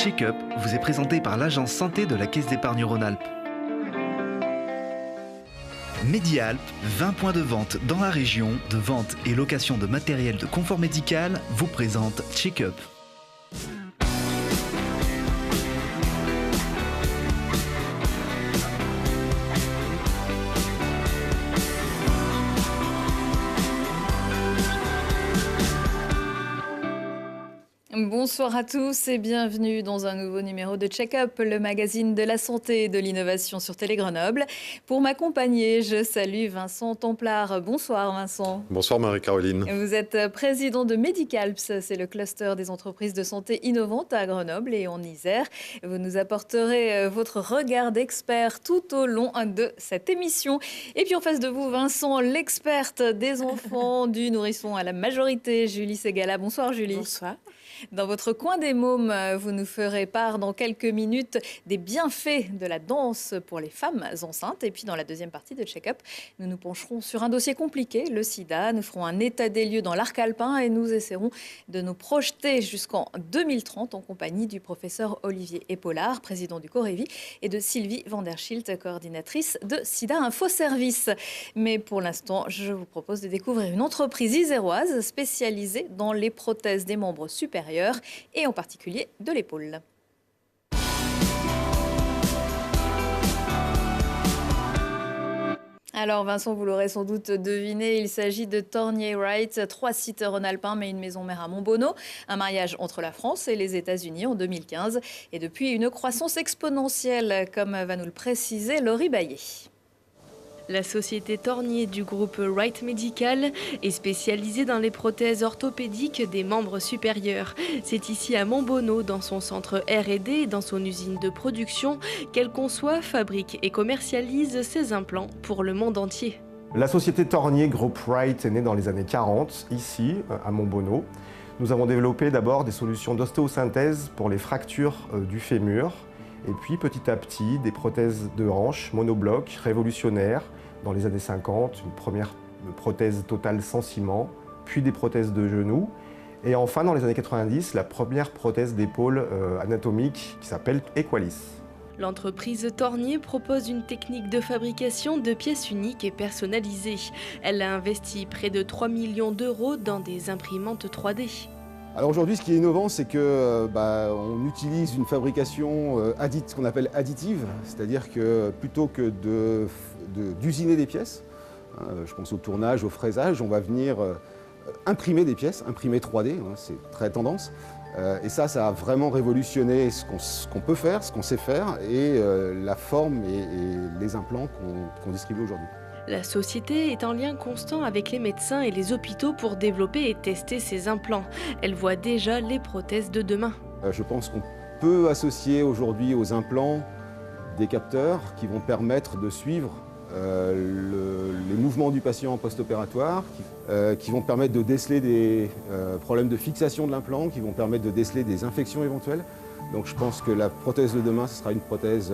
Check-up vous est présenté par l'agence santé de la Caisse d'épargne Rhône-Alpes. Medialp, 20 points de vente dans la région, de vente et location de matériel de confort médical, vous présente Check-up. Bonsoir à tous et bienvenue dans un nouveau numéro de Check-up, le magazine de la santé et de l'innovation sur Télé Grenoble. Pour m'accompagner, je salue Vincent Templard. Bonsoir Vincent. Bonsoir Marie-Caroline. Vous êtes président de Medicalps, c'est le cluster des entreprises de santé innovantes à Grenoble et en Isère. Vous nous apporterez votre regard d'expert tout au long de cette émission. Et puis en face de vous, Vincent, l'experte des enfants, du nourrisson à la majorité, Julie Ségala. Bonsoir Julie. Bonsoir. Dans votre coin des mômes, vous nous ferez part dans quelques minutes des bienfaits de la danse pour les femmes enceintes. Et puis dans la deuxième partie de Check-up, nous nous pencherons sur un dossier compliqué, le sida. Nous ferons un état des lieux dans l'arc alpin et nous essaierons de nous projeter jusqu'en 2030 en compagnie du professeur Olivier Epaulard, président du Corévi, et de Sylvie Van der Schilt, coordinatrice de Sida Info Service. Mais pour l'instant, je vous propose de découvrir une entreprise iséroise spécialisée dans les prothèses des membres supérieurs et en particulier de l'épaule. Alors Vincent, vous l'aurez sans doute deviné, il s'agit de Tornier Wright, 3 sites rhône-alpins mais une maison mère à Montbonneau, un mariage entre la France et les États-Unis en 2015 et depuis une croissance exponentielle, comme va nous le préciser Laurie Baillet. La société Tornier du groupe Wright Medical est spécialisée dans les prothèses orthopédiques des membres supérieurs. C'est ici à Montbonneau, dans son centre R&D et dans son usine de production, qu'elle conçoit, fabrique et commercialise ses implants pour le monde entier. La société Tornier Group Wright est née dans les années 40, ici, à Montbonneau. Nous avons développé d'abord des solutions d'ostéosynthèse pour les fractures du fémur, et puis petit à petit des prothèses de hanches monobloc révolutionnaires. Dans les années 50, une première prothèse totale sans ciment, puis des prothèses de genoux. Et enfin, dans les années 90, la première prothèse d'épaule anatomique qui s'appelle Equalis. L'entreprise Tornier propose une technique de fabrication de pièces uniques et personnalisées. Elle a investi près de 3 millions d'euros dans des imprimantes 3D. Alors aujourd'hui, ce qui est innovant, c'est que on utilise une fabrication ce qu'on appelle additive, c'est-à-dire que plutôt que d'usiner des pièces, je pense au tournage, au fraisage, on va venir imprimer des pièces, imprimer 3D, c'est très tendance. Et ça a vraiment révolutionné ce qu'on peut faire, ce qu'on sait faire, et la forme et les implants qu'on distribue aujourd'hui. La société est en lien constant avec les médecins et les hôpitaux pour développer et tester ces implants. Elle voit déjà les prothèses de demain. Je pense qu'on peut associer aujourd'hui aux implants des capteurs qui vont permettre de suivre les mouvements du patient post-opératoire, qui vont permettre de déceler des problèmes de fixation de l'implant, qui vont permettre de déceler des infections éventuelles. Donc je pense que la prothèse de demain, ce sera une prothèse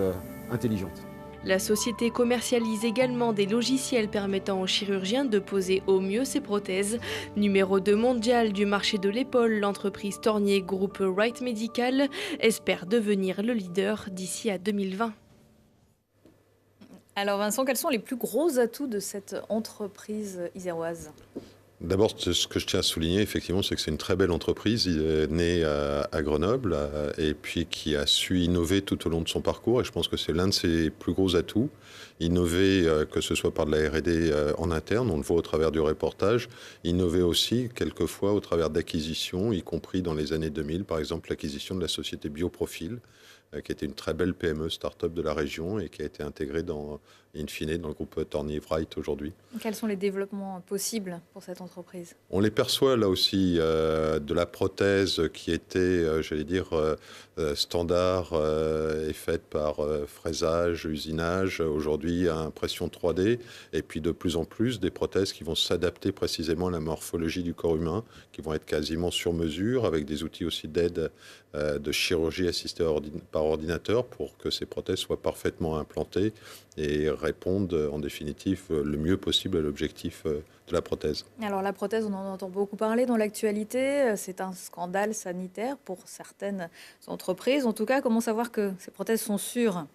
intelligente. La société commercialise également des logiciels permettant aux chirurgiens de poser au mieux ces prothèses. Numéro 2 mondial du marché de l'épaule, l'entreprise Tornier Group Wright Medical espère devenir le leader d'ici à 2020. Alors Vincent, quels sont les plus gros atouts de cette entreprise iséroise ? D'abord, ce que je tiens à souligner, effectivement, c'est que c'est une très belle entreprise née à Grenoble et puis qui a su innover tout au long de son parcours. Et je pense que c'est l'un de ses plus gros atouts. Innover, que ce soit par de la R&D en interne, on le voit au travers du reportage. Innover aussi, quelquefois, au travers d'acquisitions, y compris dans les années 2000, par exemple l'acquisition de la société Bioprofil, qui était une très belle PME start-up de la région et qui a été intégrée in fine dans le groupe Tornier Wright aujourd'hui. Quels sont les développements possibles pour cette entreprise ? On les perçoit là aussi de la prothèse qui était, standard et faite par fraisage, usinage, aujourd'hui à impression 3D, et puis de plus en plus des prothèses qui vont s'adapter précisément à la morphologie du corps humain, qui vont être quasiment sur mesure, avec des outils aussi d'aide de chirurgie assistée par par ordinateur pour que ces prothèses soient parfaitement implantées et répondent en définitive le mieux possible à l'objectif de la prothèse. Alors la prothèse, on en entend beaucoup parler dans l'actualité. C'est un scandale sanitaire pour certaines entreprises. En tout cas, comment savoir que ces prothèses sont sûres ?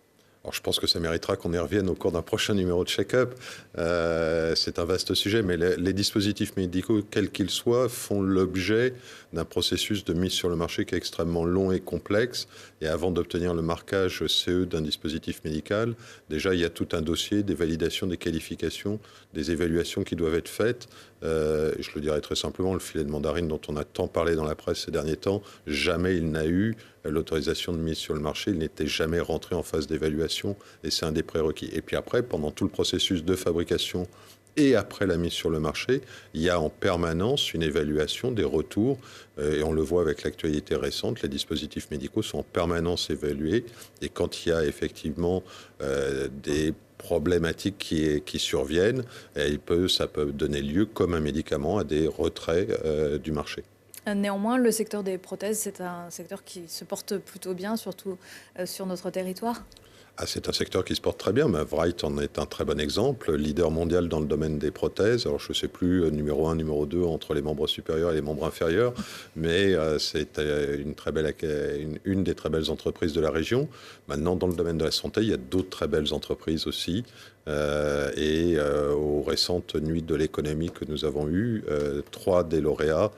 Alors, je pense que ça méritera qu'on y revienne au cours d'un prochain numéro de Check-up. C'est un vaste sujet, mais les dispositifs médicaux, quels qu'ils soient, font l'objet d'un processus de mise sur le marché qui est extrêmement long et complexe. Et avant d'obtenir le marquage CE d'un dispositif médical, déjà, il y a tout un dossier, des validations, des qualifications, des évaluations qui doivent être faites. Je le dirais très simplement, le filet de mandarine dont on a tant parlé dans la presse ces derniers temps, jamais il n'a eu l'autorisation de mise sur le marché, il n'était jamais rentré en phase d'évaluation et c'est un des prérequis. Et puis après, pendant tout le processus de fabrication et après la mise sur le marché, il y a en permanence une évaluation des retours et on le voit avec l'actualité récente, les dispositifs médicaux sont en permanence évalués et quand il y a effectivement des problématiques qui surviennent, ça peut donner lieu, comme un médicament, à des retraits du marché. Néanmoins, le secteur des prothèses, c'est un secteur qui se porte plutôt bien, surtout sur notre territoire. C'est un secteur qui se porte très bien. Wright en est un très bon exemple, leader mondial dans le domaine des prothèses. Alors, je ne sais plus, numéro 1, numéro 2 entre les membres supérieurs et les membres inférieurs, mais c'est une des très belles entreprises de la région. Maintenant, dans le domaine de la santé, il y a d'autres très belles entreprises aussi. Aux récentes nuits de l'économie que nous avons eues, 3 des lauréats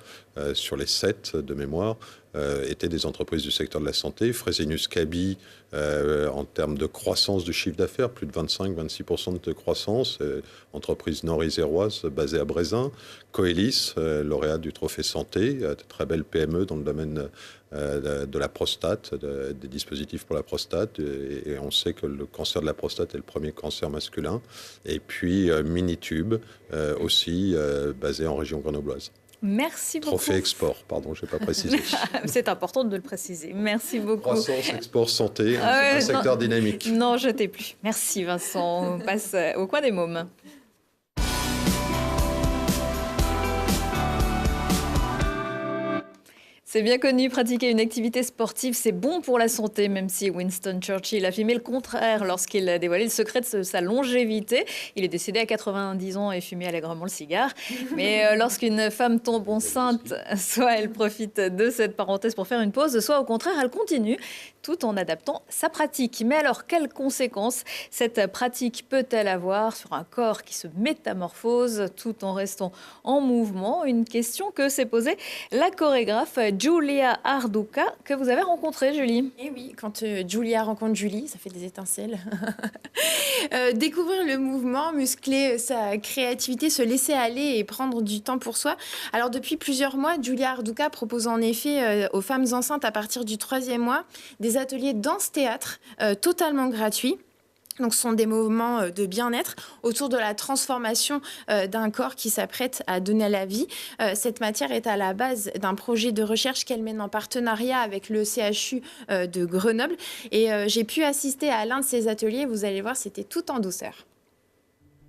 sur les 7 de mémoire étaient des entreprises du secteur de la santé. Fresenius Kabi, en termes de croissance du chiffre d'affaires, plus de 25-26% de croissance, entreprise nord-iséroise basée à Brézin. Coelis, lauréat du Trophée Santé, très belle PME dans le domaine de la prostate, des dispositifs pour la prostate, et on sait que le cancer de la prostate est le premier cancer masculin. Et puis Minitube, aussi basé en région grenobloise. Merci beaucoup. Trophée export, pardon, je n'ai pas précisé. C'est important de le préciser. Merci beaucoup. Croissance, export, santé, c'est un secteur dynamique. Non, je t'ai plus. Merci Vincent. On passe au coin des mômes. C'est bien connu, pratiquer une activité sportive, c'est bon pour la santé, même si Winston Churchill affirmait le contraire lorsqu'il a dévoilé le secret de sa longévité. Il est décédé à 90 ans et fumait allègrement le cigare. Mais lorsqu'une femme tombe enceinte, soit elle profite de cette parenthèse pour faire une pause, soit au contraire, elle continue, tout en adaptant sa pratique. Mais alors, quelles conséquences cette pratique peut-elle avoir sur un corps qui se métamorphose tout en restant en mouvement? Une question que s'est posée la chorégraphe Giulia Arduca, que vous avez rencontrée, Julie. Et oui, quand Giulia rencontre Julie, ça fait des étincelles. Découvrir le mouvement, muscler sa créativité, se laisser aller et prendre du temps pour soi. Alors depuis plusieurs mois, Giulia Arduca propose en effet aux femmes enceintes à partir du 3e mois des ateliers danse-théâtre totalement gratuits. Donc, ce sont des mouvements de bien-être autour de la transformation d'un corps qui s'apprête à donner à la vie. Cette matière est à la base d'un projet de recherche qu'elle mène en partenariat avec le CHU de Grenoble. Et j'ai pu assister à l'un de ces ateliers. Vous allez voir, c'était tout en douceur.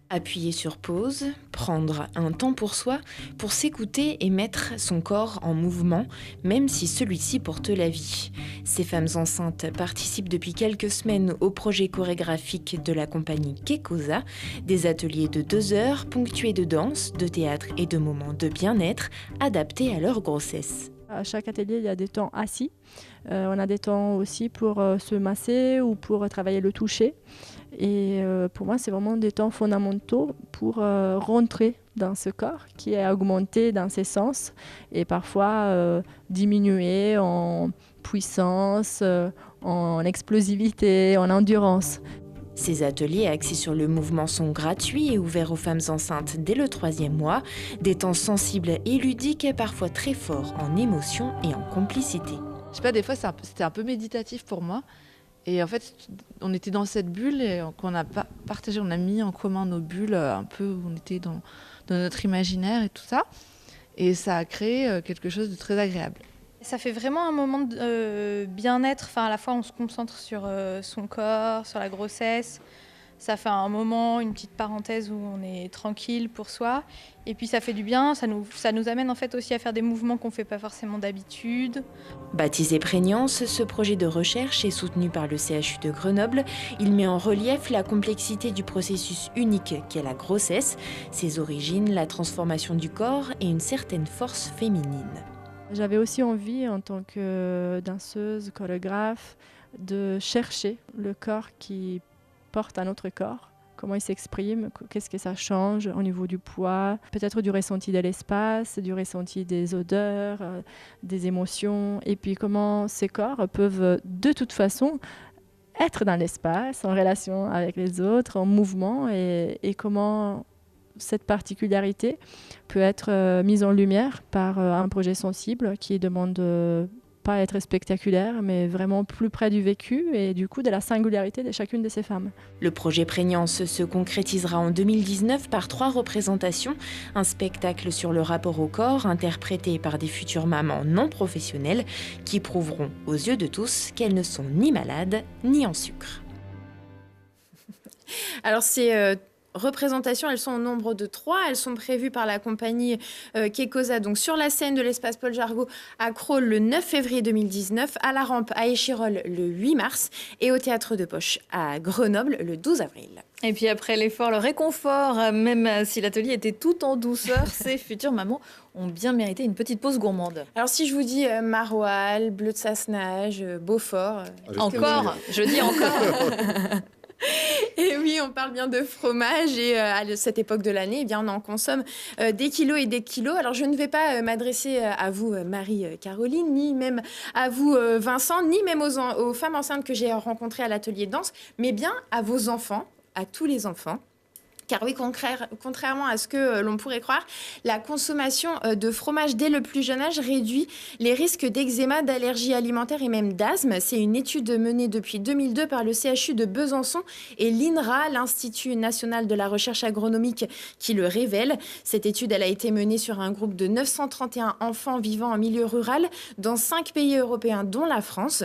Appuyer sur pause, prendre un temps pour soi, pour s'écouter et mettre son corps en mouvement, même si celui-ci porte la vie. Ces femmes enceintes participent depuis quelques semaines au projet chorégraphique de la compagnie Kekosa, des ateliers de 2 heures ponctués de danse, de théâtre et de moments de bien-être adaptés à leur grossesse. À chaque atelier, il y a des temps assis. On a des temps aussi pour se masser ou pour travailler le toucher. Et pour moi, c'est vraiment des temps fondamentaux pour rentrer dans ce corps qui est augmenté dans ses sens et parfois diminué en puissance, en explosivité, en endurance. Ces ateliers axés sur le mouvement sont gratuits et ouverts aux femmes enceintes dès le 3e mois. Des temps sensibles et ludiques, parfois très forts en émotion et en complicité. Je sais pas, des fois c'était un peu méditatif pour moi. Et en fait, on était dans cette bulle et qu'on a partagé, on a mis en commun nos bulles un peu où on était dans notre imaginaire et tout ça. Et ça a créé quelque chose de très agréable. Ça fait vraiment un moment de bien-être. Enfin, à la fois, on se concentre sur son corps, sur la grossesse, Ça fait un moment, une petite parenthèse où on est tranquille pour soi. Et puis ça fait du bien, ça nous amène en fait aussi à faire des mouvements qu'on ne fait pas forcément d'habitude. Baptisé Prégnance, ce projet de recherche est soutenu par le CHU de Grenoble. Il met en relief la complexité du processus unique qu'est la grossesse, ses origines, la transformation du corps et une certaine force féminine. J'avais aussi envie, en tant que danseuse, chorégraphe, de chercher le corps qui porte un autre corps. Comment il s'exprime, qu'est-ce que ça change au niveau du poids, peut-être du ressenti de l'espace, du ressenti des odeurs, des émotions, et puis comment ces corps peuvent de toute façon être dans l'espace, en relation avec les autres, en mouvement, et comment cette particularité peut être mise en lumière par un projet sensible qui demande pas à être spectaculaire, mais vraiment plus près du vécu et du coup de la singularité de chacune de ces femmes. Le projet Prégnance se concrétisera en 2019 par 3 représentations. Un spectacle sur le rapport au corps, interprété par des futures mamans non professionnelles qui prouveront aux yeux de tous qu'elles ne sont ni malades ni en sucre. Alors c'est... représentations, elles sont au nombre de 3. Elles sont prévues par la compagnie Kekosa, donc sur la scène de l'espace Paul Jargot à Crolles le 9 février 2019, à la Rampe à Échirolles le 8 mars et au Théâtre de Poche à Grenoble le 12 avril. Et puis après l'effort, le réconfort, même si l'atelier était tout en douceur, ces futures mamans ont bien mérité une petite pause gourmande. Alors si je vous dis Maroilles, Bleu de Sassenage, Beaufort... encore, je dis encore. Et oui, on parle bien de fromage et à cette époque de l'année, eh bien, on en consomme des kilos et des kilos. Alors, je ne vais pas m'adresser à vous, Marie-Caroline, ni même à vous, Vincent, ni même aux femmes enceintes que j'ai rencontrées à l'atelier de danse, mais bien à vos enfants, à tous les enfants. Car oui, contrairement à ce que l'on pourrait croire, la consommation de fromage dès le plus jeune âge réduit les risques d'eczéma, d'allergie alimentaire et même d'asthme. C'est une étude menée depuis 2002 par le CHU de Besançon et l'INRA, l'Institut national de la recherche agronomique, qui le révèle. Cette étude, elle a été menée sur un groupe de 931 enfants vivant en milieu rural dans 5 pays européens, dont la France.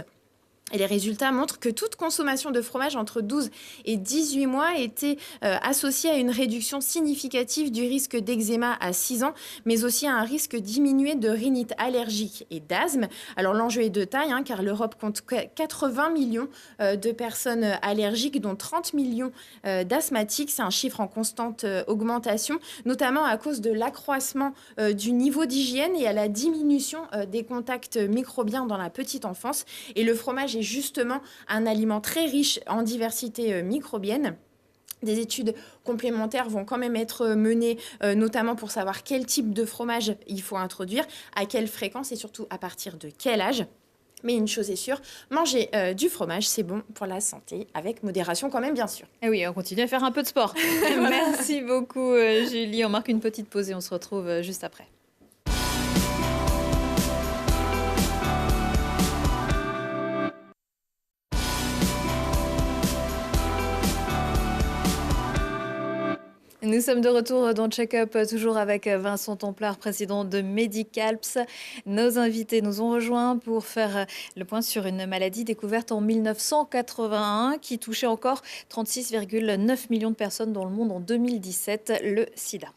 Et les résultats montrent que toute consommation de fromage entre 12 et 18 mois était associée à une réduction significative du risque d'eczéma à 6 ans, mais aussi à un risque diminué de rhinite allergique et d'asthme. Alors l'enjeu est de taille, car l'Europe compte 80 millions de personnes allergiques, dont 30 millions d'asthmatiques. C'est un chiffre en constante augmentation, notamment à cause de l'accroissement du niveau d'hygiène et à la diminution des contacts microbiens dans la petite enfance. Et le fromage est justement un aliment très riche en diversité microbienne. Des études complémentaires vont quand même être menées, notamment pour savoir quel type de fromage il faut introduire, à quelle fréquence et surtout à partir de quel âge. Mais une chose est sûre, manger du fromage, c'est bon pour la santé, avec modération quand même, bien sûr. Et oui, on continue à faire un peu de sport. Merci beaucoup, Julie. On marque une petite pause et on se retrouve juste après. Nous sommes de retour dans Check-up, toujours avec Vincent Templard, président de Medicalps. Nos invités nous ont rejoints pour faire le point sur une maladie découverte en 1981 qui touchait encore 36,9 millions de personnes dans le monde en 2017, le sida.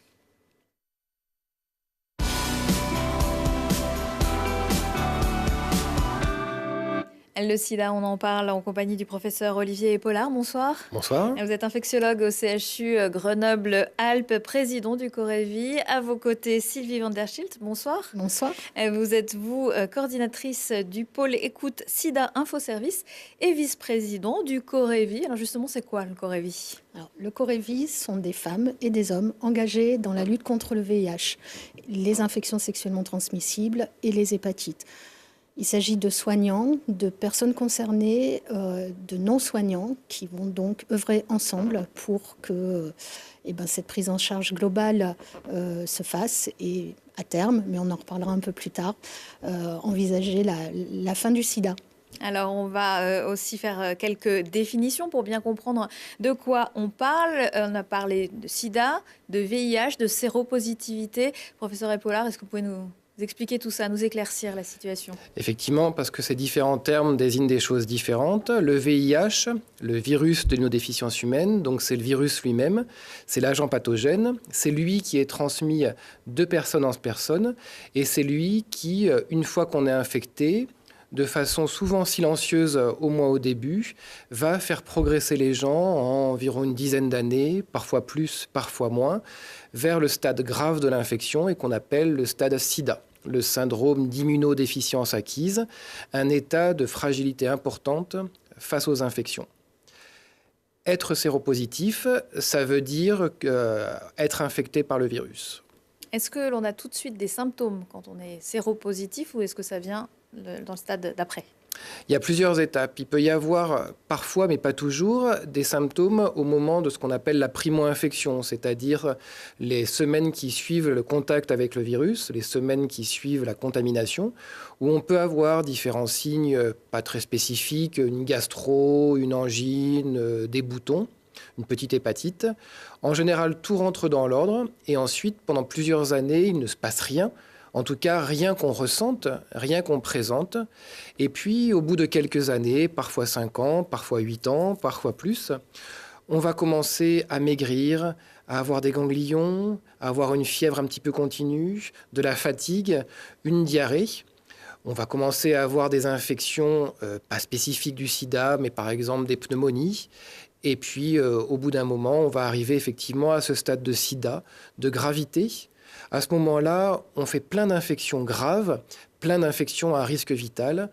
Le sida, on en parle en compagnie du professeur Olivier Pollard. Bonsoir. Bonsoir. Vous êtes infectiologue au CHU Grenoble-Alpes, président du Corévi. À vos côtés, Sylvie van der Schilt. Bonsoir. Bonsoir. Vous êtes, coordinatrice du pôle écoute sida Infoservice et vice-président du Corévi. Alors justement, c'est quoi le Corévi ? Alors, le Corévi sont des femmes et des hommes engagés dans la lutte contre le VIH, les infections sexuellement transmissibles et les hépatites. Il s'agit de soignants, de personnes concernées, de non-soignants qui vont donc œuvrer ensemble pour que cette prise en charge globale se fasse et à terme, mais on en reparlera un peu plus tard, envisager la fin du sida. Alors, on va aussi faire quelques définitions pour bien comprendre de quoi on parle. On a parlé de sida, de VIH, de séropositivité. Professeur Pollard, est-ce que vous pouvez nous expliquer tout ça, nous éclaircir la situation. Effectivement, parce que ces différents termes désignent des choses différentes. Le VIH, le virus de l'immunodéficience humaine, donc c'est le virus lui-même, c'est l'agent pathogène, c'est lui qui est transmis de personne en personne, et c'est lui qui, une fois qu'on est infecté, de façon souvent silencieuse, au moins au début, va faire progresser les gens en environ une dizaine d'années, parfois plus, parfois moins, vers le stade grave de l'infection et qu'on appelle le stade SIDA, le syndrome d'immunodéficience acquise, un état de fragilité importante face aux infections. Être séropositif, ça veut dire être infecté par le virus. Est-ce que l'on a tout de suite des symptômes quand on est séropositif ou est-ce que ça vient dans le stade d'après? Il y a plusieurs étapes. Il peut y avoir parfois, mais pas toujours, des symptômes au moment de ce qu'on appelle la primo-infection, c'est-à-dire les semaines qui suivent le contact avec le virus, les semaines qui suivent la contamination, où on peut avoir différents signes pas très spécifiques, une gastro, une angine, des boutons, une petite hépatite. En général, tout rentre dans l'ordre et ensuite, pendant plusieurs années, il ne se passe rien. En tout cas, rien qu'on ressente, rien qu'on présente. Et puis, au bout de quelques années, parfois 5 ans, parfois 8 ans, parfois plus, on va commencer à maigrir, à avoir des ganglions, à avoir une fièvre un petit peu continue, de la fatigue, une diarrhée. On va commencer à avoir des infections pas spécifiques du sida, mais par exemple des pneumonies. Et puis, au bout d'un moment, on va arriver effectivement à ce stade de sida, de gravité. À ce moment-là, on fait plein d'infections graves, plein d'infections à risque vital,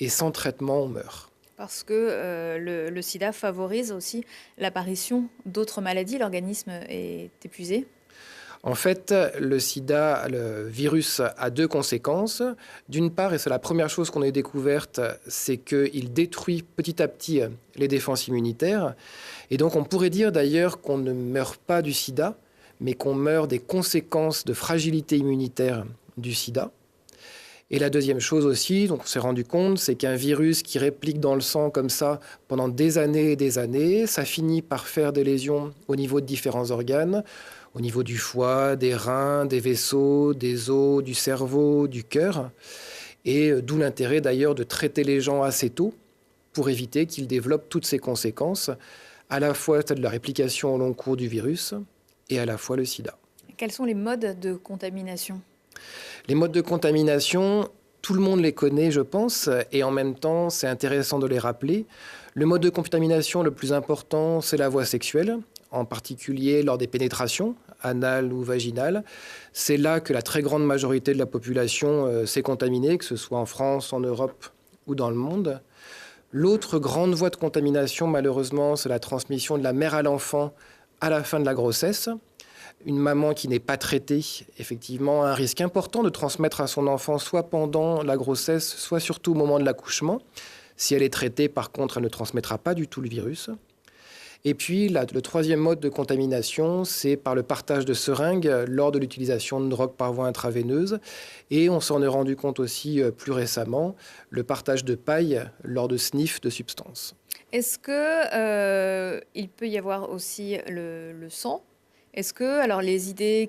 et sans traitement, on meurt. Parce que le sida favorise aussi l'apparition d'autres maladies, l'organisme est épuisé. En fait, le sida, le virus, a 2 conséquences. D'une part, et c'est la première chose qu'on ait découverte, c'est qu'il détruit petit à petit les défenses immunitaires. Et donc, on pourrait dire d'ailleurs qu'on ne meurt pas du sida, mais qu'on meurt des conséquences de fragilité immunitaire du sida. Et la deuxième chose aussi, donc on s'est rendu compte, c'est qu'un virus qui réplique dans le sang comme ça pendant des années et des années, ça finit par faire des lésions au niveau de différents organes, au niveau du foie, des reins, des vaisseaux, des os, du cerveau, du cœur. Et d'où l'intérêt d'ailleurs de traiter les gens assez tôt pour éviter qu'ils développent toutes ces conséquences, à la fois de la réplication au long cours du virus, et à la fois le sida. Quels sont les modes de contamination? Les modes de contamination, tout le monde les connaît, je pense, et en même temps, c'est intéressant de les rappeler. Le mode de contamination le plus important, c'est la voie sexuelle, en particulier lors des pénétrations, anales ou vaginales. C'est là que la très grande majorité de la population s'est contaminée, que ce soit en France, en Europe ou dans le monde. L'autre grande voie de contamination, malheureusement, c'est la transmission de la mère à l'enfant à la fin de la grossesse. Une maman qui n'est pas traitée, effectivement, a un risque important de transmettre à son enfant soit pendant la grossesse, soit surtout au moment de l'accouchement. Si elle est traitée, par contre, elle ne transmettra pas du tout le virus. Et puis, le troisième mode de contamination, c'est par le partage de seringues lors de l'utilisation de drogues par voie intraveineuse. Et on s'en est rendu compte aussi plus récemment, le partage de paille lors de sniffs de substances. Est-ce qu'il peut y avoir aussi le sang? Est-ce que, alors les idées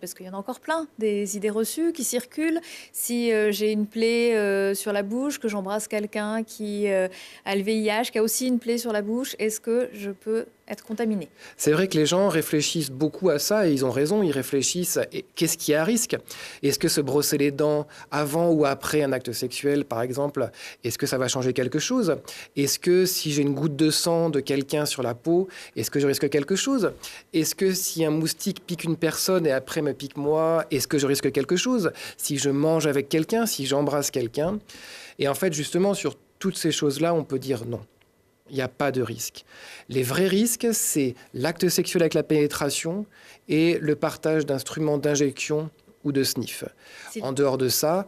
parce qu'il y en a encore plein, des idées reçues qui circulent, si j'ai une plaie sur la bouche, que j'embrasse quelqu'un qui a le VIH, qui a aussi une plaie sur la bouche, est-ce que je peux être contaminé? C'est vrai que les gens réfléchissent beaucoup à ça et ils ont raison, ils réfléchissent à qu'est-ce qui est à risque? Est-ce que se brosser les dents avant ou après un acte sexuel, par exemple, est-ce que ça va changer quelque chose? Est-ce que si j'ai une goutte de sang de quelqu'un sur la peau, est-ce que je risque quelque chose? Est-ce que si un moustique pique une personne et après me pique moi, est-ce que je risque quelque chose? Si je mange avec quelqu'un, si j'embrasse quelqu'un? Et en fait, justement, sur toutes ces choses-là, on peut dire non. Il n'y a pas de risque. Les vrais risques, c'est l'acte sexuel avec la pénétration et le partage d'instruments d'injection ou de sniff. En dehors de ça,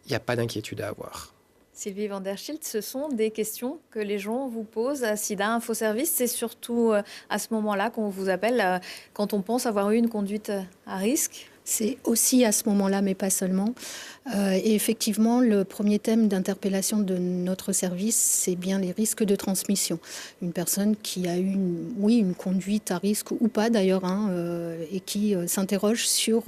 il n'y a pas d'inquiétude à avoir. Sylvie van der Schilt, ce sont des questions que les gens vous posent à SIDA Info Service. C'est surtout à ce moment-là qu'on vous appelle quand on pense avoir eu une conduite à risque. C'est aussi à ce moment-là, mais pas seulement. Et effectivement, le premier thème d'interpellation de notre service, c'est bien les risques de transmission. Une personne qui a eu une conduite à risque ou pas d'ailleurs, et qui s'interroge sur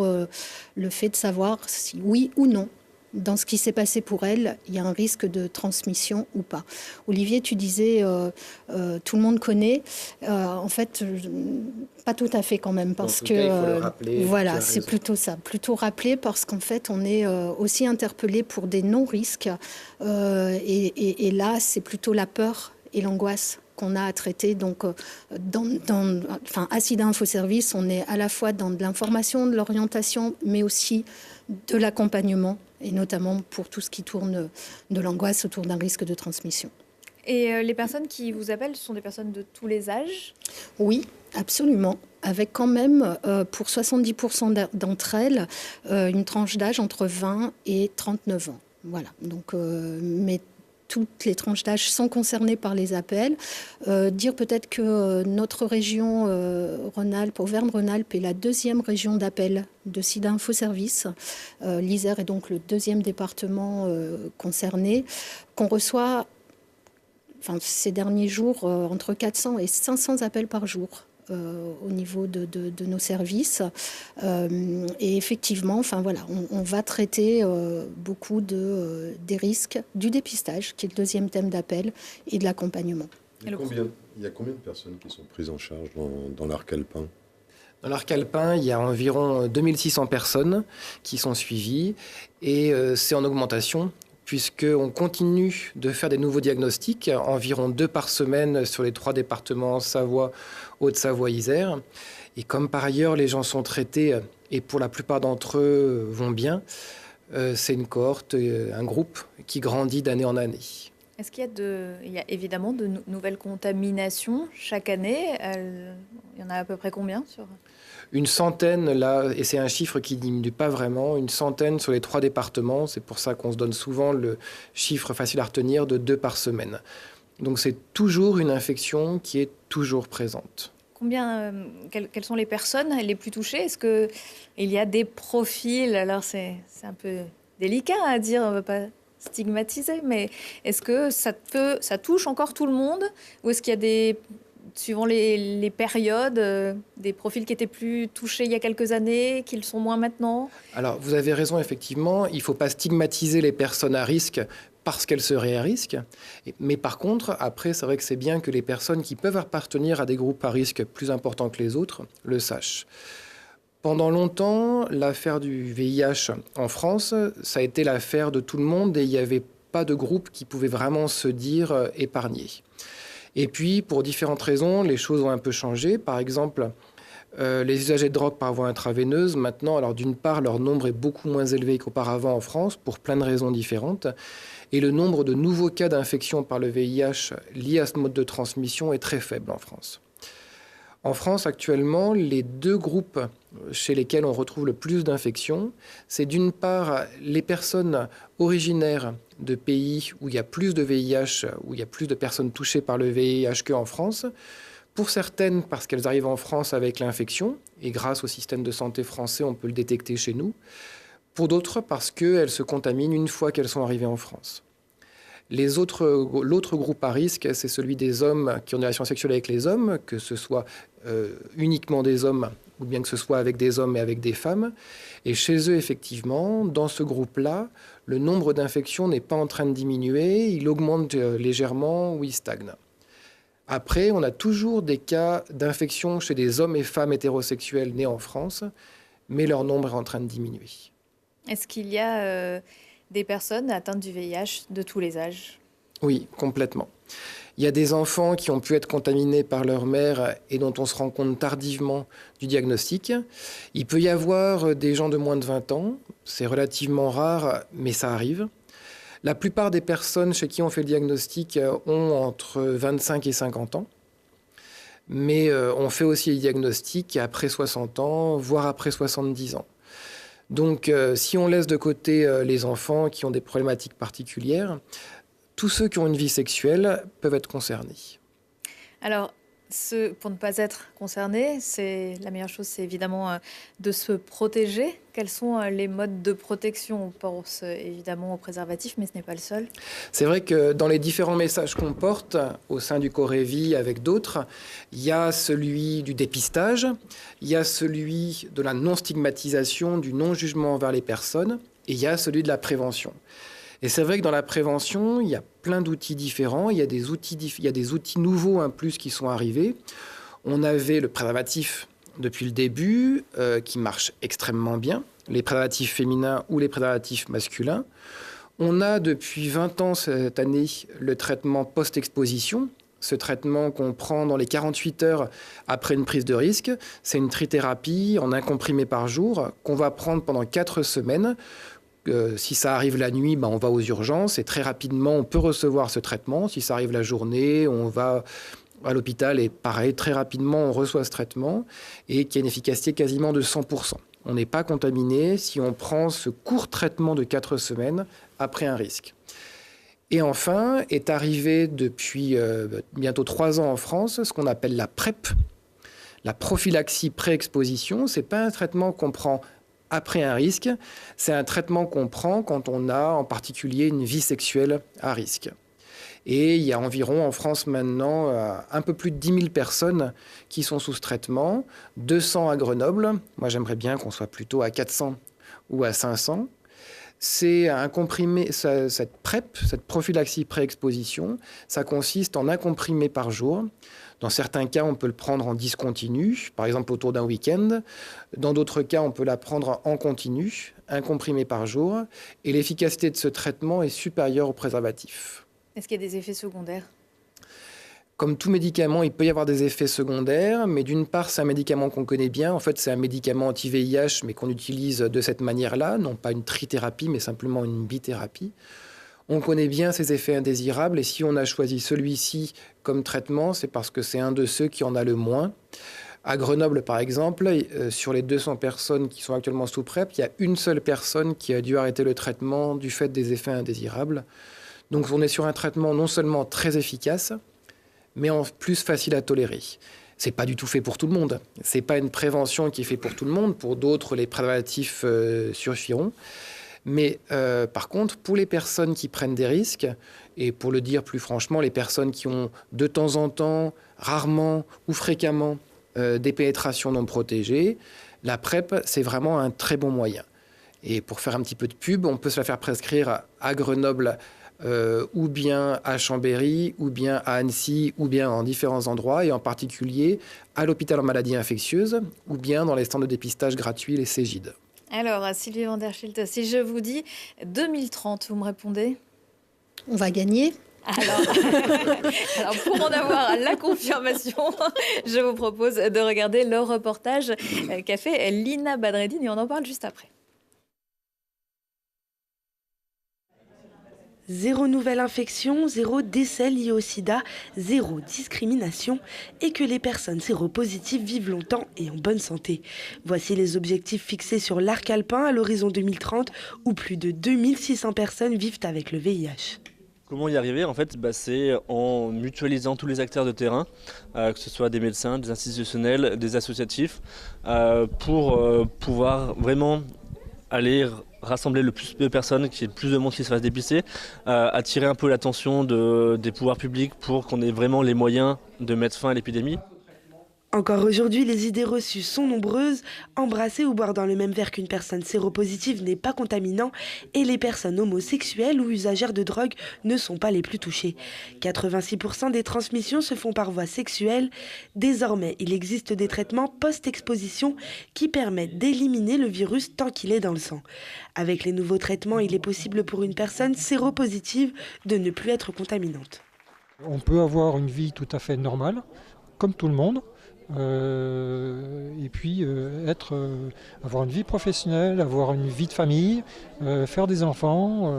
le fait de savoir si oui ou non, dans ce qui s'est passé pour elle, il y a un risque de transmission ou pas. Olivier, tu disais, tout le monde connaît. En fait, pas tout à fait quand même, parce que il faut le rappeler, voilà, c'est plutôt ça, plutôt rappeler, parce qu'en fait, on est aussi interpellé pour des non-risques, et là, c'est plutôt la peur et l'angoisse qu'on a à traiter. Donc, à SIDA Info Service, on est à la fois dans de l'information, de l'orientation, mais aussi de l'accompagnement, et notamment pour tout ce qui tourne de l'angoisse autour d'un risque de transmission. Et les personnes qui vous appellent, ce sont des personnes de tous les âges? Oui, absolument. Avec quand même, pour 70% d'entre elles, une tranche d'âge entre 20 et 39 ans. Voilà. Donc, mais toutes les tranches d'âge sont concernées par les appels. Dire peut-être que notre région Rhône-Alpes, Auvergne-Rhône-Alpes, est la deuxième région d'appel de SIDA Info Service. L'Isère est donc le deuxième département concerné, qu'on reçoit ces derniers jours entre 400 et 500 appels par jour. Au niveau de nos services. Et effectivement, on va traiter beaucoup des risques du dépistage, qui est le deuxième thème d'appel, et de l'accompagnement. Il y a combien de personnes qui sont prises en charge dans l'arc alpin? Dans l'arc alpin, il y a environ 2600 personnes qui sont suivies, et c'est en augmentation, puisqu'on continue de faire des nouveaux diagnostics, environ 2 par semaine sur les 3 départements Savoie, Haute-Savoie, Isère. Et comme par ailleurs les gens sont traités, et pour la plupart d'entre eux vont bien, c'est une cohorte, un groupe qui grandit d'année en année. Est-ce qu'il y a évidemment de nouvelles contaminations chaque année? Il y en a à peu près combien sur... Une centaine, là, et c'est un chiffre qui ne diminue pas vraiment, une centaine sur les 3 départements. C'est pour ça qu'on se donne souvent le chiffre facile à retenir de 2 par semaine. Donc c'est toujours une infection qui est toujours présente. Quelles sont les personnes les plus touchées? Est-ce qu'il y a des profils? Alors c'est un peu délicat à dire, on ne veut pas stigmatiser, mais est-ce que ça touche encore tout le monde? Ou est-ce qu'il y a suivant les périodes, des profils qui étaient plus touchés il y a quelques années, qui le sont moins maintenant? Alors, vous avez raison, effectivement. Il ne faut pas stigmatiser les personnes à risque parce qu'elles seraient à risque. Mais par contre, après, c'est vrai que c'est bien que les personnes qui peuvent appartenir à des groupes à risque plus importants que les autres le sachent. Pendant longtemps, l'affaire du VIH en France, ça a été l'affaire de tout le monde, et il n'y avait pas de groupe qui pouvait vraiment se dire épargné. Et puis, pour différentes raisons, les choses ont un peu changé. Par exemple, les usagers de drogue par voie intraveineuse, maintenant, alors d'une part, leur nombre est beaucoup moins élevé qu'auparavant en France, pour plein de raisons différentes. Et le nombre de nouveaux cas d'infection par le VIH liés à ce mode de transmission est très faible en France. En France, actuellement, les 2 groupes chez lesquels on retrouve le plus d'infections, c'est d'une part les personnes originaires de pays où il y a plus de VIH, où il y a plus de personnes touchées par le VIH qu'en France. Pour certaines, parce qu'elles arrivent en France avec l'infection, et grâce au système de santé français, on peut le détecter chez nous. Pour d'autres, parce qu'elles se contaminent une fois qu'elles sont arrivées en France. L'autre groupe à risque, c'est celui des hommes qui ont des relations sexuelles avec les hommes, que ce soit uniquement des hommes ou bien que ce soit avec des hommes et avec des femmes. Et chez eux, effectivement, dans ce groupe-là, le nombre d'infections n'est pas en train de diminuer, il augmente légèrement ou il stagne. Après, on a toujours des cas d'infection chez des hommes et femmes hétérosexuels nés en France, mais leur nombre est en train de diminuer. Est-ce qu'il y a des personnes atteintes du VIH de tous les âges? Oui, complètement. Il y a des enfants qui ont pu être contaminés par leur mère et dont on se rend compte tardivement du diagnostic. Il peut y avoir des gens de moins de 20 ans. C'est relativement rare, mais ça arrive. La plupart des personnes chez qui on fait le diagnostic ont entre 25 et 50 ans. Mais on fait aussi les diagnostics après 60 ans, voire après 70 ans. Donc, si on laisse de côté les enfants qui ont des problématiques particulières, tous ceux qui ont une vie sexuelle peuvent être concernés. Alors, Pour ne pas être concerné, la meilleure chose, c'est évidemment de se protéger. Quels sont les modes de protection? On pense évidemment au préservatif, mais ce n'est pas le seul. C'est vrai que dans les différents messages qu'on porte au sein du Corévi avec d'autres, il y a celui du dépistage, il y a celui de la non-stigmatisation, du non-jugement envers les personnes, et il y a celui de la prévention. Et c'est vrai que dans la prévention, il y a plein d'outils différents. Il y a des outils nouveaux en plus qui sont arrivés. On avait le préservatif depuis le début, qui marche extrêmement bien. Les préservatifs féminins ou les préservatifs masculins. On a depuis 20 ans cette année le traitement post-exposition. Ce traitement qu'on prend dans les 48 heures après une prise de risque. C'est une trithérapie en 1 comprimé par jour qu'on va prendre pendant 4 semaines. Si ça arrive la nuit, on va aux urgences et très rapidement, on peut recevoir ce traitement. Si ça arrive la journée, on va à l'hôpital et pareil, très rapidement, on reçoit ce traitement et qui a une efficacité quasiment de 100%. On n'est pas contaminé si on prend ce court traitement de 4 semaines après un risque. Et enfin, est arrivé depuis bientôt 3 ans en France, ce qu'on appelle la PrEP, la prophylaxie pré-exposition. Ce n'est pas un traitement qu'on prend après un risque, c'est un traitement qu'on prend quand on a en particulier une vie sexuelle à risque. Et il y a environ en France maintenant un peu plus de 10 000 personnes qui sont sous ce traitement, 200 à Grenoble. Moi j'aimerais bien qu'on soit plutôt à 400 ou à 500. C'est un comprimé, cette PrEP, cette prophylaxie pré-exposition, ça consiste en 1 comprimé par jour. Dans certains cas, on peut le prendre en discontinu, par exemple autour d'un week-end. Dans d'autres cas, on peut la prendre en continu, 1 comprimé par jour. Et l'efficacité de ce traitement est supérieure au préservatif. Est-ce qu'il y a des effets secondaires ? Comme tout médicament, il peut y avoir des effets secondaires, mais d'une part, c'est un médicament qu'on connaît bien. En fait, c'est un médicament anti-VIH, mais qu'on utilise de cette manière-là, non pas une trithérapie, mais simplement une bithérapie. On connaît bien ces effets indésirables, et si on a choisi celui-ci comme traitement, c'est parce que c'est un de ceux qui en a le moins. À Grenoble, par exemple, sur les 200 personnes qui sont actuellement sous PrEP, il y a une seule personne qui a dû arrêter le traitement du fait des effets indésirables. Donc on est sur un traitement non seulement très efficace, mais en plus facile à tolérer. C'est pas du tout fait pour tout le monde. C'est pas une prévention qui est faite pour tout le monde. Pour d'autres, les préservatifs suffiront. Mais par contre, pour les personnes qui prennent des risques, et pour le dire plus franchement, les personnes qui ont de temps en temps, rarement ou fréquemment des pénétrations non protégées, la PrEP, c'est vraiment un très bon moyen. Et pour faire un petit peu de pub, on peut se la faire prescrire à Grenoble, ou bien à Chambéry, ou bien à Annecy, ou bien en différents endroits, et en particulier à l'hôpital en maladies infectieuses, ou bien dans les stands de dépistage gratuits, les Cégide. Alors, Sylvie van der Schilt, si je vous dis 2030, vous me répondez ? On va gagner. Alors, pour en avoir la confirmation, je vous propose de regarder le reportage qu'a fait Lina Badreddine, et on en parle juste après. 0 nouvelle infection, 0 décès lié au sida, 0 discrimination et que les personnes séropositives vivent longtemps et en bonne santé. Voici les objectifs fixés sur l'arc alpin à l'horizon 2030 où plus de 2600 personnes vivent avec le VIH. Comment y arriver ? En fait, c'est en mutualisant tous les acteurs de terrain, que ce soit des médecins, des institutionnels, des associatifs, pour pouvoir vraiment aller rassembler le plus de personnes, qu'il y ait le plus de monde qui se fasse dépister, attirer un peu l'attention des pouvoirs publics pour qu'on ait vraiment les moyens de mettre fin à l'épidémie. Encore aujourd'hui, les idées reçues sont nombreuses. Embrasser ou boire dans le même verre qu'une personne séropositive n'est pas contaminant et les personnes homosexuelles ou usagères de drogue ne sont pas les plus touchées. 86% des transmissions se font par voie sexuelle. Désormais, il existe des traitements post-exposition qui permettent d'éliminer le virus tant qu'il est dans le sang. Avec les nouveaux traitements, il est possible pour une personne séropositive de ne plus être contaminante. On peut avoir une vie tout à fait normale, comme tout le monde. Et puis avoir une vie professionnelle, avoir une vie de famille, faire des enfants,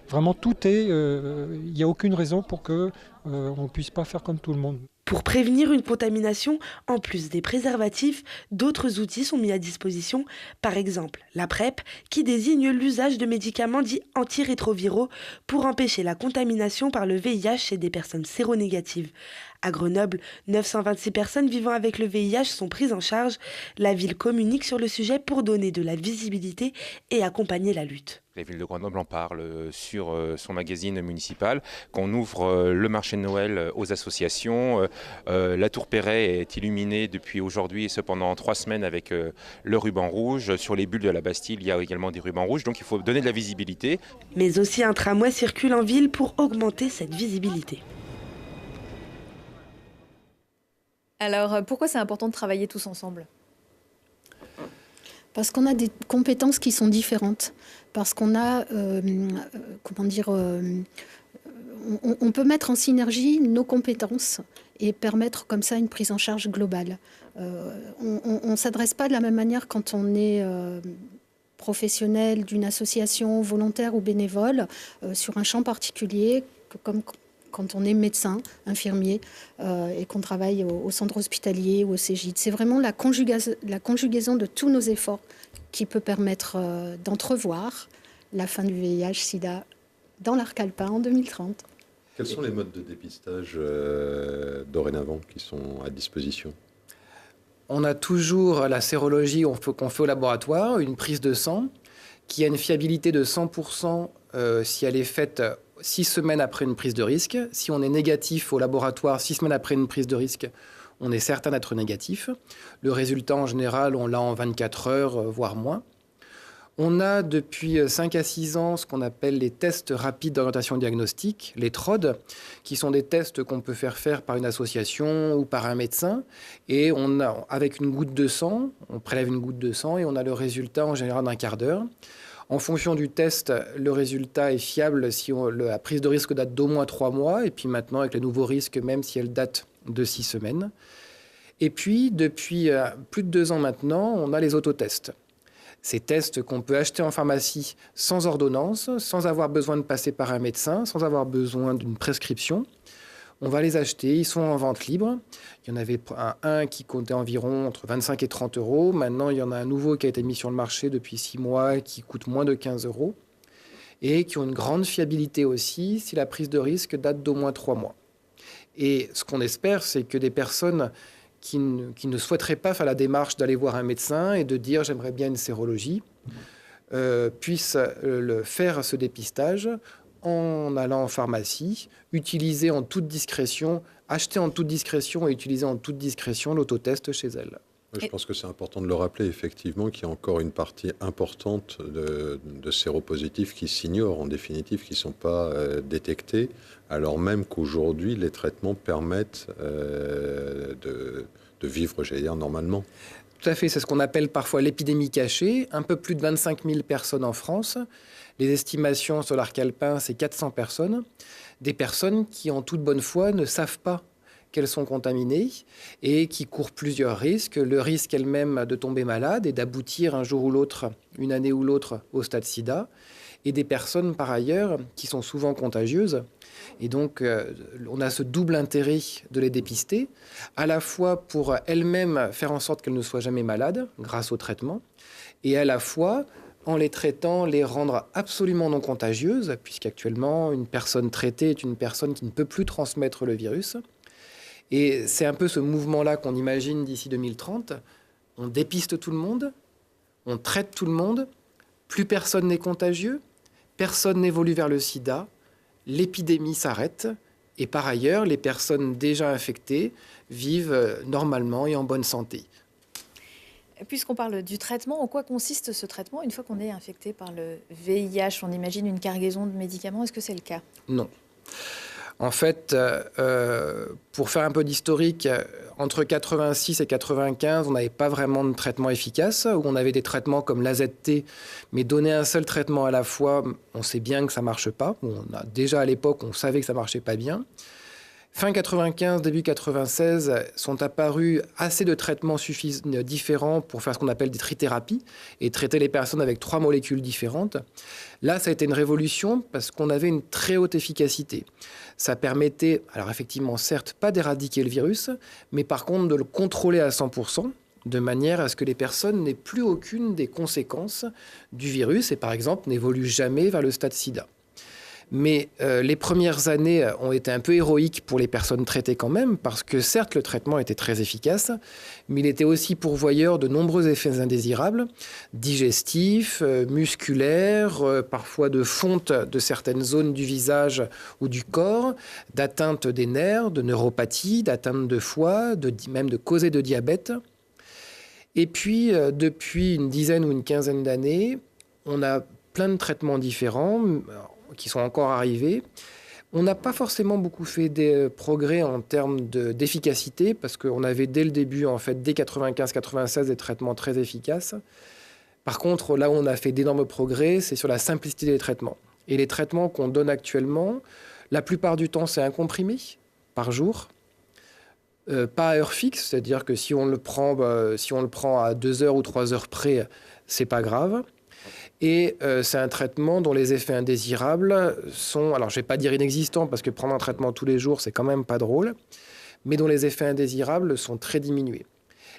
vraiment tout est, il n'y a aucune raison pour qu'on ne puisse pas faire comme tout le monde. Pour prévenir une contamination, en plus des préservatifs, d'autres outils sont mis à disposition. Par exemple, la PrEP, qui désigne l'usage de médicaments dits antirétroviraux pour empêcher la contamination par le VIH chez des personnes séronégatives. À Grenoble, 926 personnes vivant avec le VIH sont prises en charge. La ville communique sur le sujet pour donner de la visibilité et accompagner la lutte. La ville de Grenoble en parle sur son magazine municipal. Qu'on ouvre le marché de Noël aux associations. La Tour Perret est illuminée depuis aujourd'hui et ce pendant 3 semaines avec le ruban rouge. Sur les bulles de la Bastille, il y a également des rubans rouges. Donc il faut donner de la visibilité. Mais aussi un tramway circule en ville pour augmenter cette visibilité. Alors, pourquoi c'est important de travailler tous ensemble ? Parce qu'on a des compétences qui sont différentes. Parce qu'on a, on peut mettre en synergie nos compétences et permettre comme ça une prise en charge globale. On ne s'adresse pas de la même manière quand on est professionnel d'une association, volontaire ou bénévole, sur un champ particulier, comme quand on est médecin, infirmier, et qu'on travaille au centre hospitalier ou au Cégide. C'est vraiment la conjugaison de tous nos efforts qui peut permettre d'entrevoir la fin du VIH-Sida dans l'arc alpin en 2030. Quels sont les modes de dépistage dorénavant qui sont à disposition ? On a toujours la sérologie qu'on fait au laboratoire, une prise de sang, qui a une fiabilité de 100% si elle est faite 6 semaines après une prise de risque. Si on est négatif au laboratoire 6 semaines après une prise de risque, on est certain d'être négatif. Le résultat, en général, on l'a en 24 heures, voire moins. On a depuis 5 à 6 ans ce qu'on appelle les tests rapides d'orientation diagnostique, les TROD, qui sont des tests qu'on peut faire par une association ou par un médecin. Et on a, avec une goutte de sang, on prélève une goutte de sang et on a le résultat en général d'un quart d'heure. En fonction du test, le résultat est fiable si la prise de risque date d'au moins 3 mois. Et puis maintenant, avec les nouveaux risques, même si elle date de 6 semaines. Et puis, depuis plus de 2 ans maintenant, on a les autotests. Ces tests qu'on peut acheter en pharmacie sans ordonnance, sans avoir besoin de passer par un médecin, sans avoir besoin d'une prescription. On va les acheter, ils sont en vente libre. Il y en avait un qui coûtait environ entre 25 et 30 euros. Maintenant, il y en a un nouveau qui a été mis sur le marché depuis 6 mois qui coûte moins de 15 euros et qui ont une grande fiabilité aussi si la prise de risque date d'au moins 3 mois. Et ce qu'on espère, c'est que des personnes qui ne souhaiteraient pas faire la démarche d'aller voir un médecin et de dire « j'aimerais bien une sérologie », puissent faire ce dépistage en allant en pharmacie, utiliser en toute discrétion, acheter en toute discrétion et utiliser en toute discrétion l'autotest chez elles. Je pense que c'est important de le rappeler, effectivement, qu'il y a encore une partie importante de séropositifs qui s'ignorent, en définitive, qui ne sont pas détectés, alors même qu'aujourd'hui, les traitements permettent de vivre, j'allais dire, normalement. Tout à fait, c'est ce qu'on appelle parfois l'épidémie cachée. Un peu plus de 25 000 personnes en France. Les estimations sur l'arc alpin, c'est 400 personnes. Des personnes qui, en toute bonne foi, ne savent pas qu'elles sont contaminées et qui courent plusieurs risques. Le risque elle-même de tomber malade et d'aboutir un jour ou l'autre, une année ou l'autre, au stade sida. Et des personnes, par ailleurs, qui sont souvent contagieuses. Et donc, on a ce double intérêt de les dépister, à la fois pour elles-mêmes faire en sorte qu'elles ne soient jamais malades, grâce au traitement, et à la fois, en les traitant, les rendre absolument non contagieuses, puisqu'actuellement, une personne traitée est une personne qui ne peut plus transmettre le virus. Et c'est un peu ce mouvement-là qu'on imagine d'ici 2030. On dépiste tout le monde, on traite tout le monde, plus personne n'est contagieux, personne n'évolue vers le sida, l'épidémie s'arrête et par ailleurs, les personnes déjà infectées vivent normalement et en bonne santé. Puisqu'on parle du traitement, en quoi consiste ce traitement une fois qu'on est infecté par le VIH ? On imagine une cargaison de médicaments, est-ce que c'est le cas ? Non. En fait, pour faire un peu d'historique, entre 86 et 95, on n'avait pas vraiment de traitement efficace, où on avait des traitements comme l'AZT, mais donner un seul traitement à la fois, on sait bien que ça ne marche pas. Déjà à l'époque, on savait que ça ne marchait pas bien. Fin 95, début 96, sont apparus assez de traitements différents pour faire ce qu'on appelle des trithérapies et traiter les personnes avec 3 molécules différentes. Là, ça a été une révolution parce qu'on avait une très haute efficacité. Ça permettait, alors effectivement, certes, pas d'éradiquer le virus, mais par contre de le contrôler à 100%, de manière à ce que les personnes n'aient plus aucune des conséquences du virus et, par exemple, n'évoluent jamais vers le stade sida. Mais les premières années ont été un peu héroïques pour les personnes traitées quand même, parce que certes, le traitement était très efficace, mais il était aussi pourvoyeur de nombreux effets indésirables, digestifs, musculaires, parfois de fonte de certaines zones du visage ou du corps, d'atteinte des nerfs, de neuropathie, d'atteinte de foie, même de causer de diabète. Et puis, depuis une dizaine ou une quinzaine d'années, on a plein de traitements différents qui sont encore arrivés. On n'a pas forcément beaucoup fait des progrès en termes d'efficacité, parce qu'on avait dès le début, en fait, dès 95-96, des traitements très efficaces. Par contre, là où on a fait d'énormes progrès, c'est sur la simplicité des traitements. Et les traitements qu'on donne actuellement, la plupart du temps, c'est un comprimé par jour. Pas à heure fixe, c'est-à-dire que si on le prend à 2 heures ou 3 heures près, c'est pas grave. Et c'est un traitement dont les effets indésirables sont, alors je ne vais pas dire inexistants, parce que prendre un traitement tous les jours, c'est quand même pas drôle, mais dont les effets indésirables sont très diminués.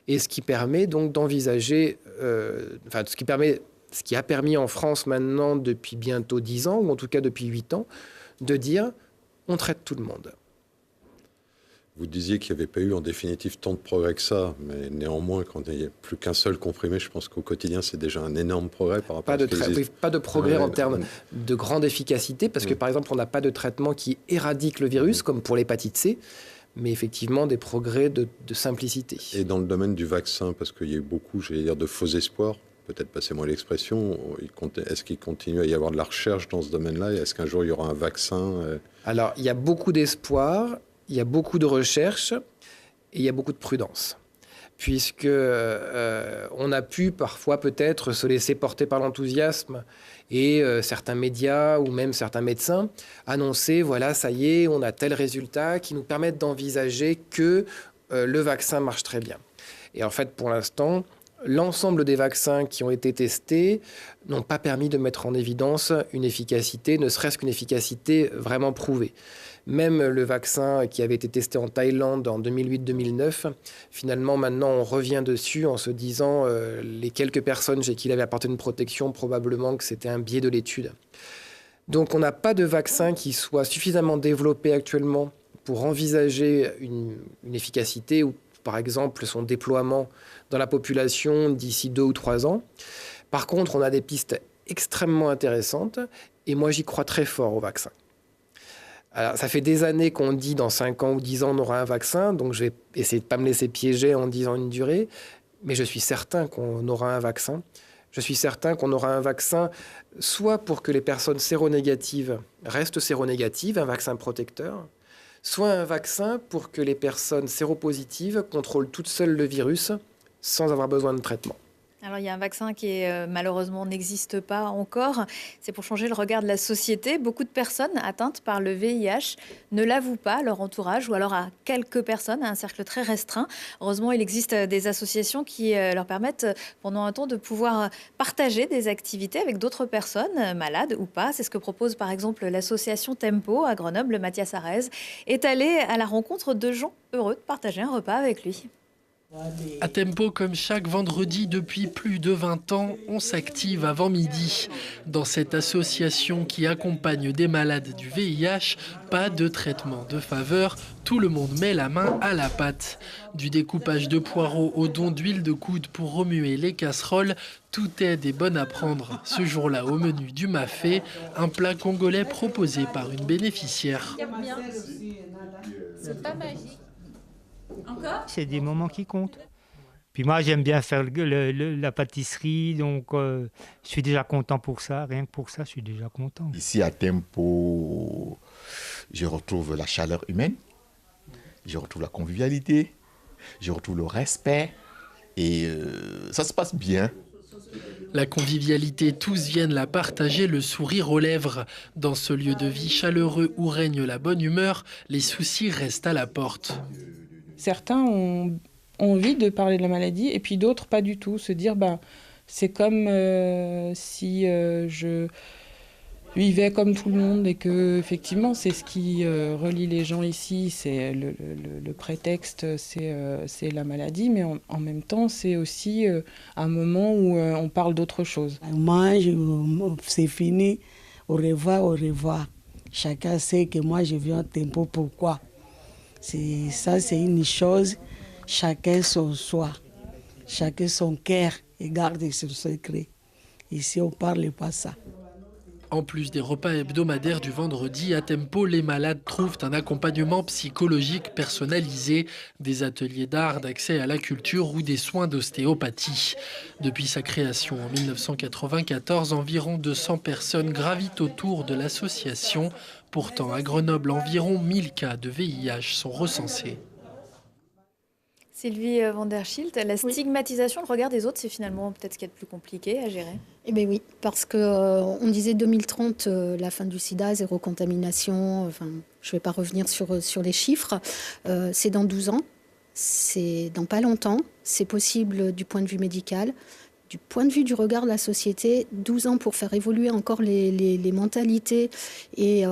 Et ce qui permet donc d'envisager, ce qui a permis en France maintenant depuis bientôt 10 ans, ou en tout cas depuis 8 ans, de dire on traite tout le monde. Vous disiez qu'il n'y avait pas eu en définitive tant de progrès que ça, mais néanmoins, quand il n'y a plus qu'un seul comprimé, je pense qu'au quotidien, c'est déjà un énorme progrès par rapport à ce qui existe. Pas de progrès en termes de grande efficacité, parce que par exemple, on n'a pas de traitement qui éradique le virus, comme pour l'hépatite C, mais effectivement des progrès de simplicité. Et dans le domaine du vaccin, parce qu'il y a eu beaucoup, j'allais dire, de faux espoirs, peut-être passez-moi l'expression, est-ce qu'il continue à y avoir de la recherche dans ce domaine-là, et est-ce qu'un jour il y aura un vaccin Alors, il y a beaucoup d'espoir. Il y a beaucoup de recherche et il y a beaucoup de prudence, puisque on a pu parfois peut-être se laisser porter par l'enthousiasme et certains médias ou même certains médecins annoncer, voilà, ça y est, on a tel résultat qui nous permettent d'envisager que le vaccin marche très bien. Et en fait, pour l'instant, l'ensemble des vaccins qui ont été testés n'ont pas permis de mettre en évidence une efficacité, ne serait-ce qu'une efficacité vraiment prouvée. Même le vaccin qui avait été testé en Thaïlande en 2008-2009, finalement, maintenant, on revient dessus en se disant les quelques personnes chez qui il avait apporté une protection, probablement que c'était un biais de l'étude. Donc, on n'a pas de vaccin qui soit suffisamment développé actuellement pour envisager une efficacité ou, par exemple, son déploiement dans la population d'ici 2 ou 3 ans. Par contre, on a des pistes extrêmement intéressantes et moi, j'y crois très fort au vaccin. Alors, ça fait des années qu'on dit dans 5 ans ou 10 ans, on aura un vaccin, donc je vais essayer de ne pas me laisser piéger en disant une durée, mais je suis certain qu'on aura un vaccin. Je suis certain qu'on aura un vaccin soit pour que les personnes séronégatives restent séronégatives, un vaccin protecteur, soit un vaccin pour que les personnes séropositives contrôlent toutes seules le virus sans avoir besoin de traitement. Alors, il y a un vaccin qui malheureusement n'existe pas encore. C'est pour changer le regard de la société. Beaucoup de personnes atteintes par le VIH ne l'avouent pas à leur entourage ou alors à quelques personnes, à un cercle très restreint. Heureusement, il existe des associations qui leur permettent pendant un temps de pouvoir partager des activités avec d'autres personnes, malades ou pas. C'est ce que propose par exemple l'association Tempo à Grenoble. Mathias Arez est allé à la rencontre de gens heureux de partager un repas avec lui. À Tempo, comme chaque vendredi depuis plus de 20 ans, on s'active avant midi. Dans cette association qui accompagne des malades du VIH, pas de traitement de faveur, tout le monde met la main à la pâte. Du découpage de poireaux au don d'huile de coude pour remuer les casseroles, tout est des bonnes à prendre. Ce jour-là, au menu du mafé, un plat congolais proposé par une bénéficiaire. C'est pas magique. Encore ? C'est des moments qui comptent. Puis moi, j'aime bien faire la pâtisserie, donc je suis déjà content pour ça. Rien que pour ça, je suis déjà content. Ici à Tempo, je retrouve la chaleur humaine, je retrouve la convivialité, je retrouve le respect et ça se passe bien. La convivialité, tous viennent la partager, le sourire aux lèvres. Dans ce lieu de vie chaleureux où règne la bonne humeur, les soucis restent à la porte. Certains ont envie de parler de la maladie et puis d'autres pas du tout. Se dire, c'est comme si je vivais comme tout le monde et que effectivement c'est ce qui relie les gens ici, c'est le prétexte, c'est la maladie, mais en même temps c'est aussi un moment où on parle d'autre chose. Moi, c'est fini, au revoir, au revoir. Chacun sait que moi je viens en tempo, pourquoi? Ça c'est une chose, chacun son soi, chacun son cœur et garde son secret. Ici on parle pas ça. En plus des repas hebdomadaires du vendredi, à Tempo, les malades trouvent un accompagnement psychologique personnalisé, des ateliers d'art, d'accès à la culture ou des soins d'ostéopathie. Depuis sa création en 1994, environ 200 personnes gravitent autour de l'association. Pourtant, à Grenoble, environ 1000 cas de VIH sont recensés. Sylvie van der Schilt, la stigmatisation, le regard des autres, c'est finalement peut-être ce qu'il y a de plus compliqué à gérer. Eh bien oui, parce qu'on disait 2030, la fin du sida, zéro contamination, enfin, je ne vais pas revenir sur les chiffres, c'est dans 12 ans, c'est dans pas longtemps, c'est possible du point de vue médical. Du point de vue du regard de la société, 12 ans pour faire évoluer encore les mentalités et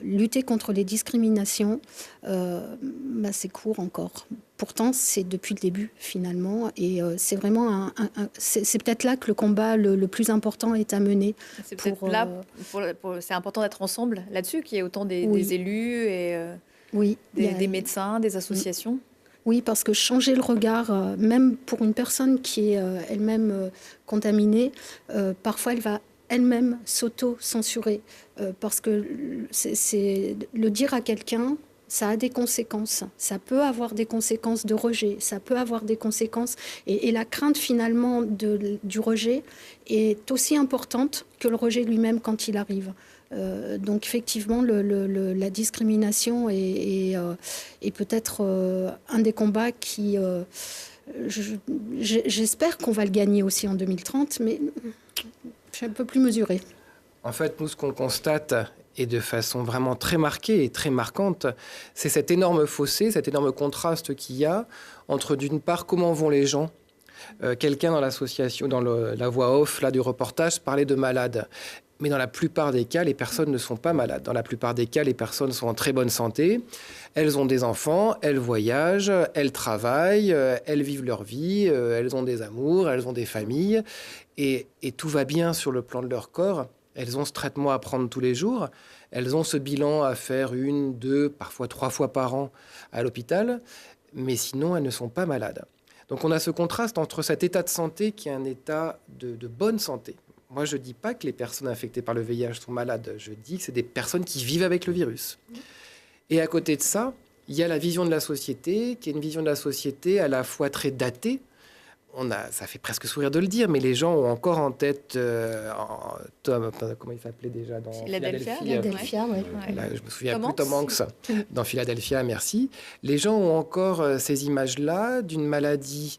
lutter contre les discriminations, c'est court encore. Pourtant, c'est depuis le début, finalement. Et c'est vraiment c'est peut-être là que le combat le plus important est à mener. C'est peut-être là, c'est important d'être ensemble là-dessus, qu'il y ait autant des élus et des médecins, des associations. Oui, parce que changer le regard, même pour une personne qui est elle-même contaminée, parfois elle va elle-même s'auto-censurer. Parce que c'est le dire à quelqu'un, ça a des conséquences. Ça peut avoir des conséquences de rejet, ça peut avoir des conséquences. Et la crainte finalement du rejet est aussi importante que le rejet lui-même quand il arrive. Donc effectivement, la discrimination est peut-être un des combats qui... j'espère qu'on va le gagner aussi en 2030, mais je suis un peu plus mesurée. En fait, nous, ce qu'on constate, et de façon vraiment très marquée et très marquante, c'est cet énorme fossé, cet énorme contraste qu'il y a entre, d'une part, comment vont les gens. Quelqu'un dans l'association, dans la voix off là, du reportage, parlait de malades. Mais dans la plupart des cas, les personnes ne sont pas malades. Dans la plupart des cas, les personnes sont en très bonne santé. Elles ont des enfants, elles voyagent, elles travaillent, elles vivent leur vie, elles ont des amours, elles ont des familles. Et tout va bien sur le plan de leur corps. Elles ont ce traitement à prendre tous les jours. Elles ont ce bilan à faire 1, 2, parfois 3 fois par an à l'hôpital. Mais sinon, elles ne sont pas malades. Donc on a ce contraste entre cet état de santé qui est un état de bonne santé. Moi, je ne dis pas que les personnes infectées par le VIH sont malades. Je dis que c'est des personnes qui vivent avec le virus. Et à côté de ça, il y a la vision de la société, qui est une vision de la société à la fois très datée. Ça fait presque sourire de le dire, mais les gens ont encore en tête comment il s'appelait déjà dans Philadelphia, oui. Là, je me souviens plus, Tom Hanks, dans Philadelphia, merci. Les gens ont encore ces images-là d'une maladie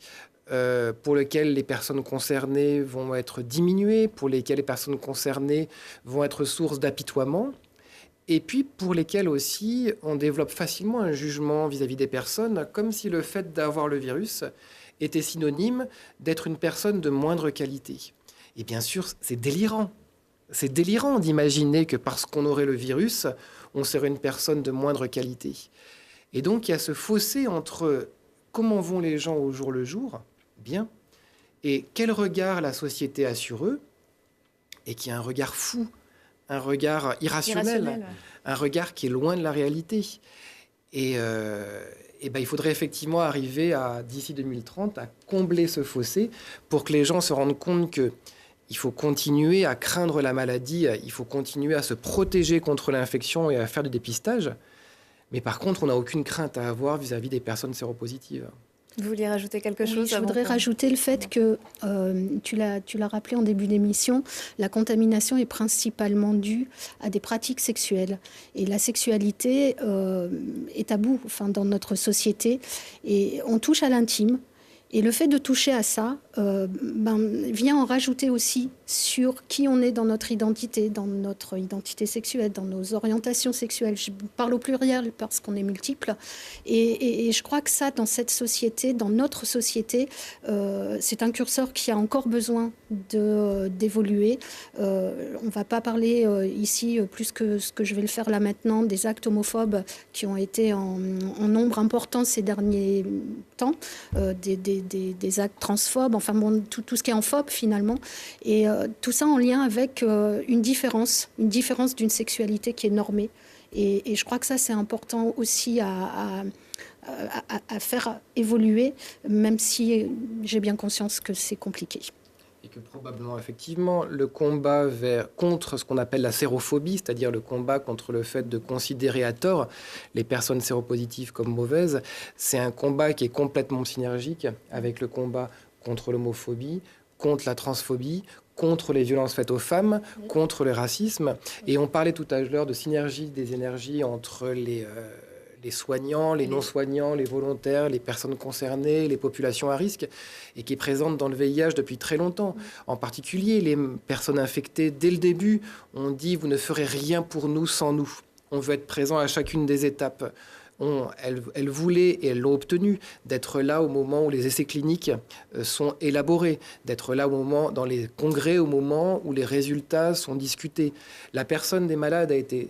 pour lesquelles les personnes concernées vont être diminuées, pour lesquelles les personnes concernées vont être source d'apitoiement, et puis pour lesquelles aussi on développe facilement un jugement vis-à-vis des personnes, comme si le fait d'avoir le virus était synonyme d'être une personne de moindre qualité. Et bien sûr, c'est délirant. C'est délirant d'imaginer que parce qu'on aurait le virus, on serait une personne de moindre qualité. Et donc, il y a ce fossé entre comment vont les gens au jour le jour, bien, et quel regard la société a sur eux, et qui est un regard fou, un regard irrationnel. Un regard qui est loin de la réalité. Et il faudrait effectivement arriver d'ici 2030 à combler ce fossé pour que les gens se rendent compte qu'il faut continuer à craindre la maladie, il faut continuer à se protéger contre l'infection et à faire du dépistage. Mais par contre, on n'a aucune crainte à avoir vis-à-vis des personnes séropositives. Vous vouliez rajouter quelque chose? Je voudrais rajouter le fait que, tu l'as rappelé en début d'émission, la contamination est principalement due à des pratiques sexuelles. Et la sexualité est taboue dans notre société. Et on touche à l'intime. Et le fait de toucher à ça vient en rajouter aussi sur qui on est dans notre identité sexuelle, dans nos orientations sexuelles. Je parle au pluriel parce qu'on est multiples. Et je crois que ça, dans cette société, dans notre société, c'est un curseur qui a encore besoin d'évoluer. On ne va pas parler ici, plus que ce que je vais le faire là maintenant, des actes homophobes qui ont été en nombre important ces derniers temps, des actes transphobes, enfin bon, tout ce qui est en phobe finalement, et tout ça en lien avec une différence d'une sexualité qui est normée. Et je crois que ça c'est important aussi à faire évoluer, même si j'ai bien conscience que c'est compliqué. Et que probablement, effectivement, le combat contre ce qu'on appelle la sérophobie, c'est-à-dire le combat contre le fait de considérer à tort les personnes séropositives comme mauvaises, c'est un combat qui est complètement synergique avec le combat contre l'homophobie, contre la transphobie, contre les violences faites aux femmes, contre le racisme. Et on parlait tout à l'heure de synergie des énergies entre les soignants, les non-soignants, les volontaires, les personnes concernées, les populations à risque, et qui est présente dans le VIH depuis très longtemps. En particulier, les personnes infectées, dès le début, on dit « vous ne ferez rien pour nous sans nous ». On veut être présent à chacune des étapes. Elles voulaient, et elles l'ont obtenu, d'être là au moment où les essais cliniques sont élaborés, d'être là dans les congrès au moment où les résultats sont discutés. La présence des malades a été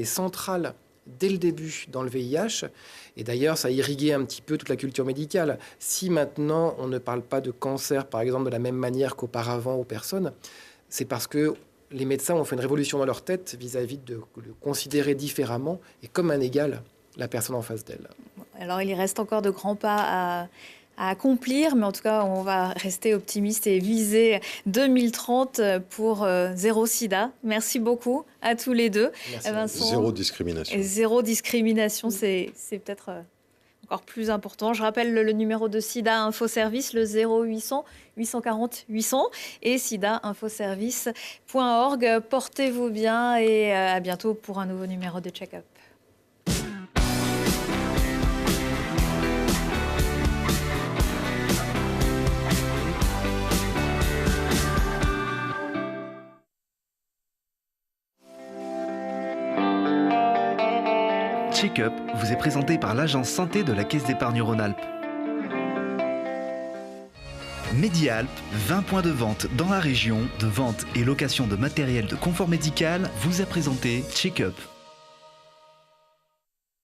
centrale dès le début dans le VIH, et d'ailleurs ça a irrigué un petit peu toute la culture médicale. Si maintenant on ne parle pas de cancer, par exemple, de la même manière qu'auparavant aux personnes, c'est parce que les médecins ont fait une révolution dans leur tête vis-à-vis de le considérer différemment et comme un égal la personne en face d'elle. Alors il y reste encore de grands pas à accomplir, mais en tout cas on va rester optimiste et viser 2030 pour zéro sida. Merci beaucoup à tous les deux. Vincent, zéro discrimination. Et zéro discrimination, c'est peut-être encore plus important. Je rappelle le numéro de SIDA Info Service, le 0800 840 800 et sidainfoservice.org. Portez-vous bien et à bientôt pour un nouveau numéro de Check-up. Check-up vous est présenté par l'agence santé de la Caisse d'épargne Rhône-Alpes. Medialp, 20 points de vente dans la région, de vente et location de matériel de confort médical, vous a présenté Check-up.